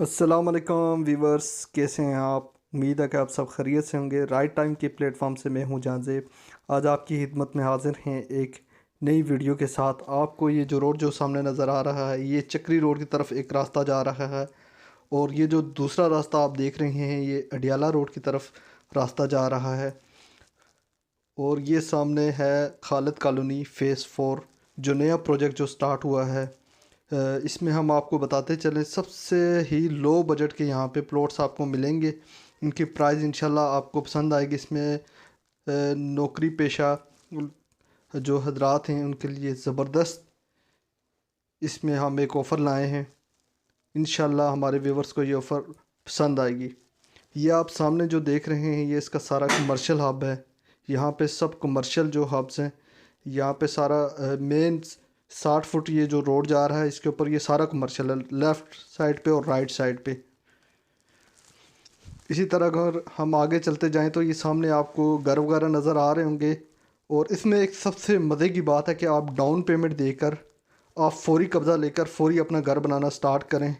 अस्सलाम वालेकुम वीवर्स, कैसे हैं आप? उम्मीद है कि आप सब खैरियत से होंगे। राइट टाइम के प्लेटफॉर्म से मैं हूं जाजेब। आज आपकी खिदमत में हाजिर हैं एक नई वीडियो के साथ। आपको ये जो रोड जो सामने नज़र आ रहा है, ये चक्री रोड की तरफ एक रास्ता जा रहा है, और ये जो दूसरा रास्ता आप देख रहे हैं ये अडियाला रोड की तरफ रास्ता जा रहा है। और ये सामने है खालिद कॉलोनी फ़ेज़ 4, जो नया प्रोजेक्ट जो स्टार्ट हुआ है। इसमें हम आपको बताते चले, सबसे ही लो बजट के यहाँ पे प्लॉट्स आपको मिलेंगे। इनकी प्राइस इंशाल्लाह आपको पसंद आएगी। इसमें नौकरी पेशा जो हजरात हैं उनके लिए ज़बरदस्त इसमें हम एक ऑफ़र लाए हैं। इंशाल्लाह हमारे व्यूवर्स को ये ऑफ़र पसंद आएगी। ये आप सामने जो देख रहे हैं ये इसका सारा कमर्शियल हब है। यहाँ पे सब कमर्शियल जो हब्स हैं, यहाँ पे सारा मेन 60 फुट ये जो रोड जा रहा है इसके ऊपर ये सारा कमर्शियल है, लेफ़्ट साइड पे और राइट साइड पे। इसी तरह अगर हम आगे चलते जाएं तो ये सामने आपको घर वगैरह नज़र आ रहे होंगे। और इसमें एक सबसे मज़े की बात है कि आप डाउन पेमेंट देकर आप फौरी कब्ज़ा लेकर फौरी अपना घर बनाना स्टार्ट करें।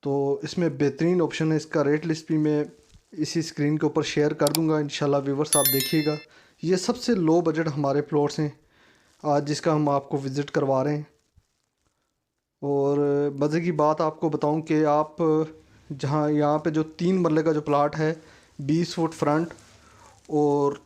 तो इसमें बेहतरीन ऑप्शन है। इसका रेट लिस्ट भी मैं इसी स्क्रीन के ऊपर शेयर कर दूंगा। इंशाल्लाह व्यूवर्स आप देखिएगा। ये सबसे लो बजट हमारे प्लॉट्स हैं आज जिसका हम आपको विज़िट करवा रहे हैं। और मज़े की बात आपको बताऊं कि आप जहां यहाँ पे जो 3 मरले का जो प्लाट है, 20 फुट फ्रंट और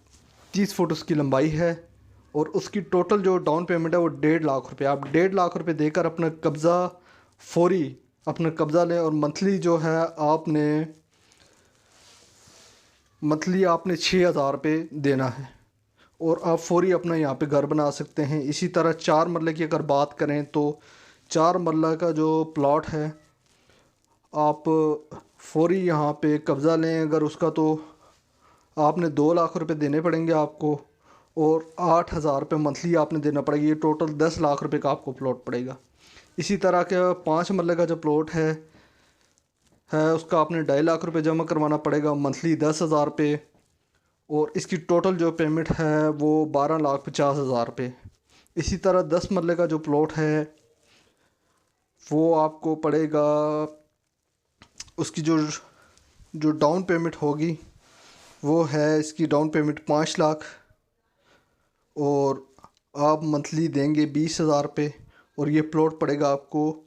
30 फुट उसकी लंबाई है, और उसकी टोटल जो डाउन पेमेंट है वो 1.5 लाख रुपये। आप 1.5 लाख रुपये देकर अपना कब्ज़ा फौरी अपना कब्ज़ा लें। और मंथली जो है आपने 6,000 रुपये देना है और आप फौरी अपना यहाँ पे घर बना सकते हैं। इसी तरह 4 मरले की अगर बात करें तो 4 मरला का जो प्लॉट है आप फौरी यहाँ पे कब्ज़ा लें अगर उसका, तो आपने 2 लाख रुपये देने पड़ेंगे आपको, और 8,000 रुपये मंथली आपने देना पड़ेगा। ये टोटल 10 लाख रुपये का आपको प्लॉट पड़ेगा। इसी तरह के 5 मरले का जो प्लॉट है उसका आपने 2.5 लाख रुपये जमा करवाना पड़ेगा, मंथली 10,000 रुपये, और इसकी टोटल जो पेमेंट है वो 12,50,000 रुपये। इसी तरह 10 मरले का जो प्लॉट है वो आपको पड़ेगा, उसकी जो जो डाउन पेमेंट होगी वो है, इसकी डाउन पेमेंट 5 लाख, और आप मंथली देंगे 20,000 रुपये, और ये प्लॉट पड़ेगा आपको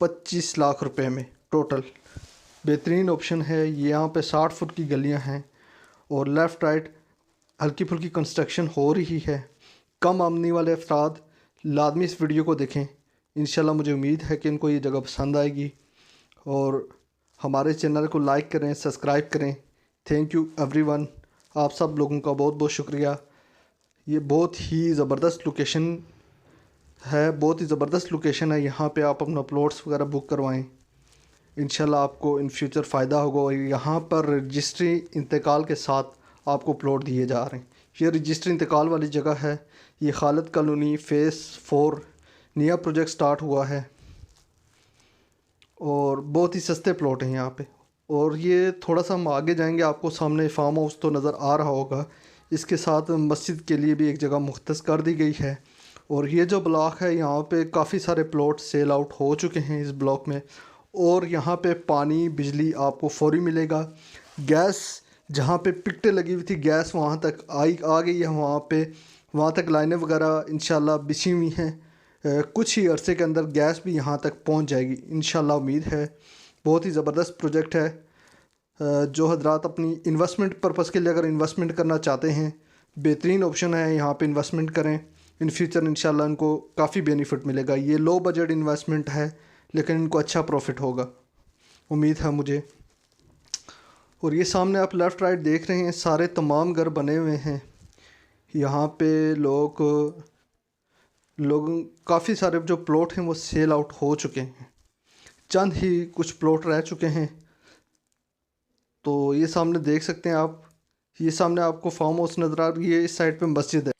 25 लाख रुपए में टोटल। बेहतरीन ऑप्शन है। यहाँ पे 60 फुट की गलियाँ हैं और लेफ़्ट राइट हल्की फुल्की कंस्ट्रक्शन हो रही है। कम आमदनी वाले अफराद लाजमी इस वीडियो को देखें। इंशाल्लाह मुझे उम्मीद है कि इनको ये जगह पसंद आएगी। और हमारे चैनल को लाइक करें, सब्सक्राइब करें। थैंक यू एवरीवन, आप सब लोगों का बहुत बहुत शुक्रिया। ये बहुत ही ज़बरदस्त लोकेशन है, बहुत ही ज़बरदस्त लोकेशन है। यहाँ पे आप अपना प्लॉट्स वगैरह बुक करवाएं, इंशाल्लाह आपको इन फ्यूचर फ़ायदा होगा। और यहाँ पर रजिस्ट्री इंतकाल के साथ आपको प्लॉट दिए जा रहे हैं। ये रजिस्ट्री इंतकाल वाली जगह है। ये खालिद कॉलोनी फ़ेज़ 4 नया प्रोजेक्ट स्टार्ट हुआ है और बहुत ही सस्ते प्लॉट हैं यहाँ पे। और ये थोड़ा सा हम आगे जाएंगे, आपको सामने फार्म हाउस तो नज़र आ रहा होगा। इसके साथ मस्जिद के लिए भी एक जगह मुख्तस कर दी गई है। और ये जो ब्लॉक है यहाँ पे काफ़ी सारे प्लॉट सेल आउट हो चुके हैं इस ब्लॉक में। और यहाँ पे पानी बिजली आपको फौरी मिलेगा। गैस जहाँ पे पिकटें लगी हुई थी गैस वहाँ तक आ गई है। वहाँ तक लाइनें वगैरह इंशाल्लाह बिछी हुई हैं। कुछ ही अरसे के अंदर गैस भी यहाँ तक पहुँच जाएगी इंशाल्लाह, उम्मीद है। बहुत ही ज़बरदस्त प्रोजेक्ट है। जो हजरात अपनी इन्वेस्टमेंट पर्पज़ के लिए अगर इन्वेस्टमेंट करना चाहते हैं, बेहतरीन ऑप्शन है, यहाँ पे इन्वेस्टमेंट करें। इन फ्यूचर इंशाल्लाह इनको काफ़ी बेनिफिट मिलेगा। ये लो बजट इन्वेस्टमेंट है लेकिन इनको अच्छा प्रॉफिट होगा, उम्मीद है मुझे। और ये सामने आप लेफ़्ट राइट देख रहे हैं, सारे तमाम घर बने हुए हैं। यहाँ पे लोग काफ़ी सारे जो प्लॉट हैं वो सेल आउट हो चुके हैं, चंद ही कुछ प्लॉट रह चुके हैं। तो ये सामने देख सकते हैं आप, ये सामने आपको फार्म हाउस नज़र आ रही है। इस साइड पे मस्जिद है।